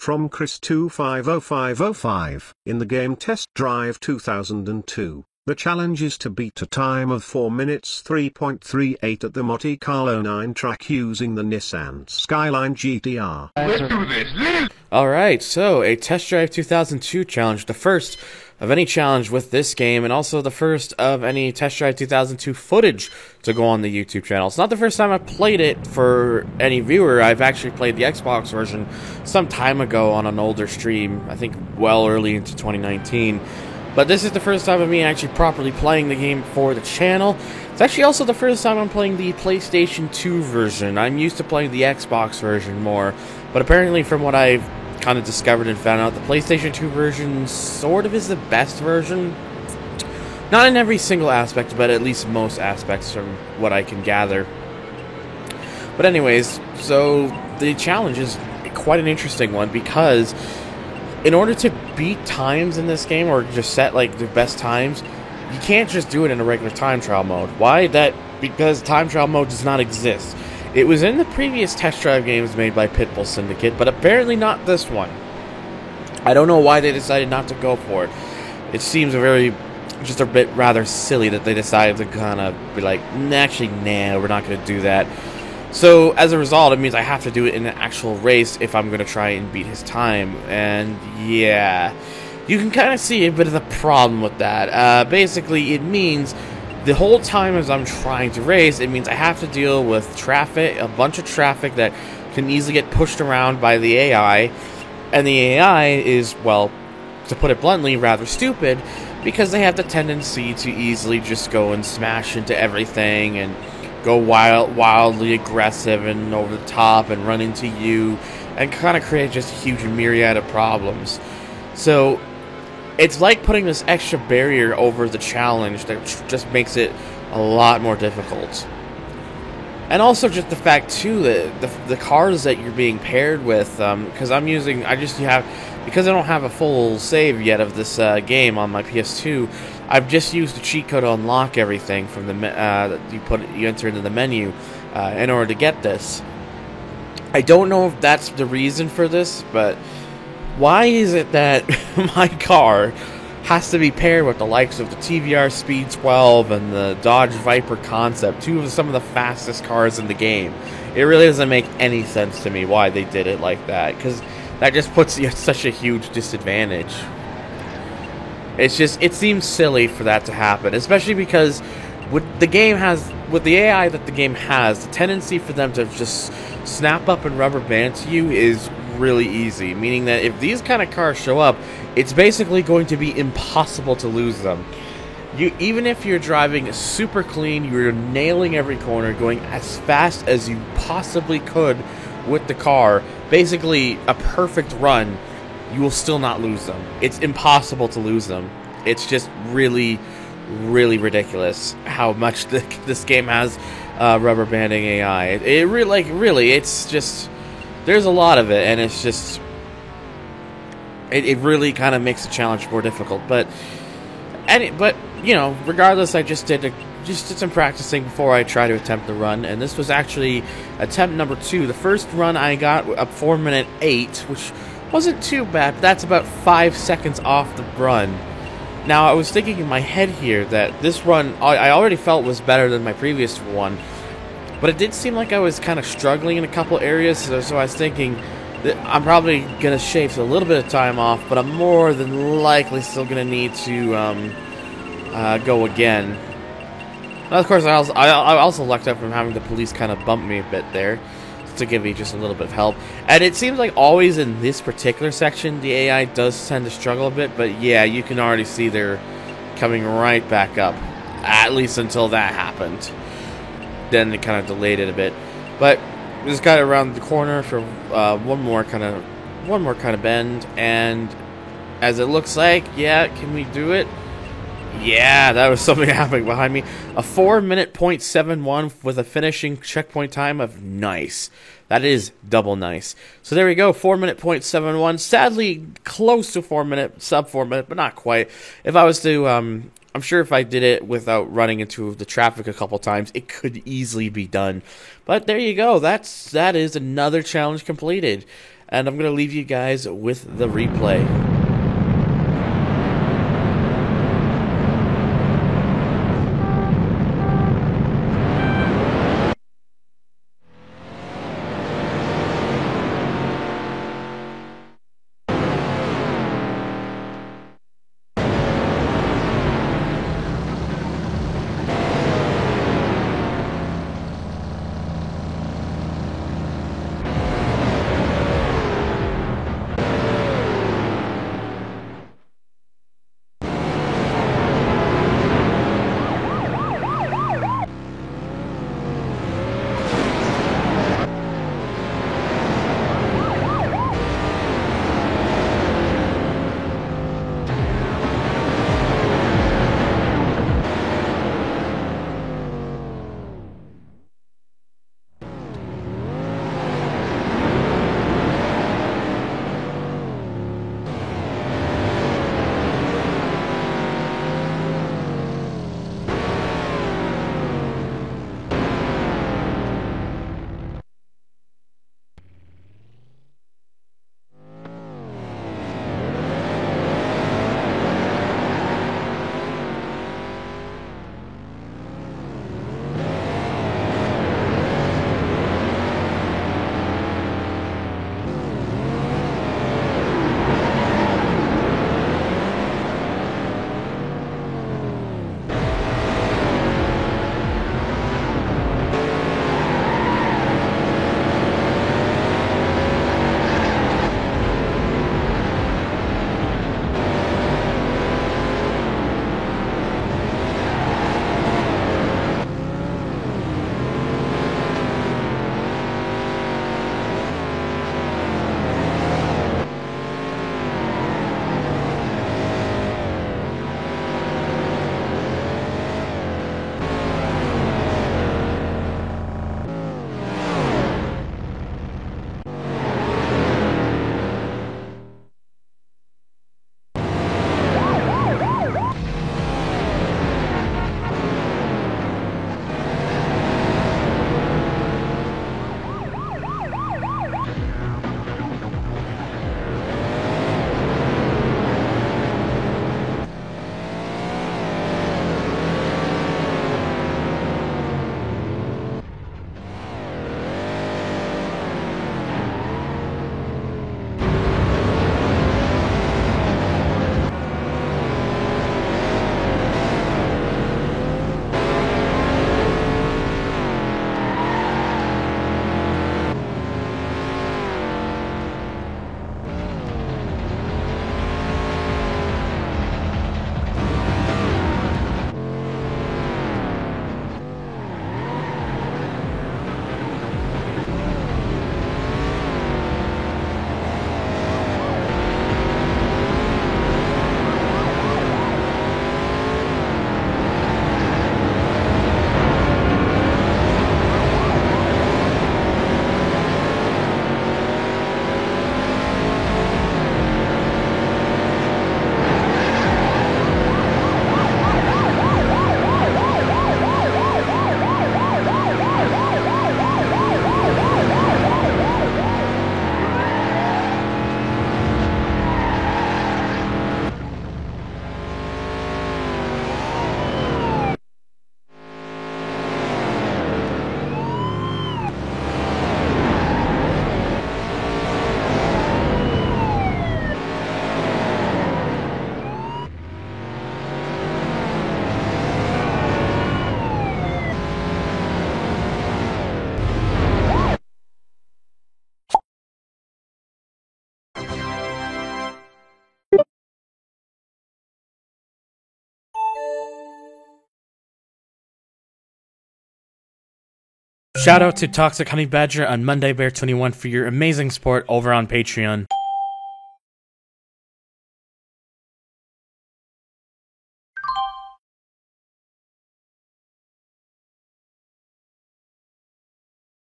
from Chris250505. In the game Test Drive 2002, the challenge is to beat a time of 4 minutes 3.38 at the Monte Carlo 9 track using the Nissan Skyline GTR. Let's do this. Alright, so a Test Drive 2002 challenge, the first of any challenge with this game, and also the first of any Test Drive 2002 footage to go on the YouTube channel. It's not the first time I've played it for any viewer. I've actually played the Xbox version some time ago on an older stream, I think well early into 2019. But this is the first time of me actually properly playing the game for the channel. It's actually also the first time I'm playing the PlayStation 2 version. I'm used to playing the Xbox version more, but apparently from what I've kind of discovered and found out, the PlayStation 2 version sort of is the best version. Not in every single aspect, but at least most aspects from what I can gather. But anyways, so the challenge is quite an interesting one, because in order to beat times in this game, or just set like the best times, you can't just do it in a regular time trial mode. Why? Because time trial mode does not exist. It was in the previous Test Drive games made by Pitbull Syndicate, but apparently not this one. I don't know why they decided not to go for it. It seems just a bit rather silly that they decided to kind of be like, actually, nah, we're not going to do that. So, as a result, it means I have to do it in an actual race if I'm going to try and beat his time. And, yeah, you can kind of see a bit of the problem with that. Basically, it means the whole time as I'm trying to race, it means I have to deal with traffic, a bunch of traffic that can easily get pushed around by the AI. And the AI is, well, to put it bluntly, rather stupid, because they have the tendency to easily just go and smash into everything and go wildly aggressive and over the top and run into you and kind of create just a huge myriad of problems. So it's like putting this extra barrier over the challenge that just makes it a lot more difficult. And also just the fact too that the cars that you're being paired with, because I don't have a full save yet of this game on my PS2. I've just used the cheat code to unlock everything from the that you enter into the menu in order to get this. I don't know if that's the reason for this, but why is it that my car has to be paired with the likes of the TVR Speed 12 and the Dodge Viper Concept, some of the fastest cars in the game? It really doesn't make any sense to me why they did it like that, because that just puts you at such a huge disadvantage. It seems silly for that to happen, especially because with the AI that the game has, the tendency for them to just snap up and rubber band to you is really easy, meaning that if these kind of cars show up, it's basically going to be impossible to lose them. Even if you're driving super clean, you're nailing every corner, going as fast as you possibly could with the car, basically a perfect run, you will still not lose them. It's impossible to lose them. It's just really, really ridiculous how much this game has rubber banding AI. It's just, there's a lot of it, and it's just, it really kind of makes the challenge more difficult. But you know, regardless, I just did some practicing before I try to attempt the run, and this was actually attempt number 2. The first run I got a 4:08, which wasn't too bad, but that's about 5 seconds off the run. Now, I was thinking in my head here that this run I already felt was better than my previous one, but it did seem like I was kind of struggling in a couple areas, so I was thinking that I'm probably going to shave a little bit of time off, but I'm more than likely still going to need to go again. Now, of course, I also lucked out from having the police kind of bump me a bit there to give me just a little bit of help. And it seems like always in this particular section, the AI does tend to struggle a bit, but yeah, you can already see they're coming right back up, at least until that happened. Then it kind of delayed it a bit. But we just got around the corner for one more kind of bend, and as it looks like, yeah, can we do it? Yeah, that was something happening behind me. A 4:71 with a finishing checkpoint time of nice. That is double nice. So there we go, 4:71. Sadly, close to 4 minute, sub 4 minute, but not quite. If I was to, I'm sure if I did it without running into the traffic a couple times, it could easily be done. But there you go. That is another challenge completed. and I'm going to leave you guys with the replay. Shout out to Toxic Honey Badger and Monday Bear 21 for your amazing support over on Patreon.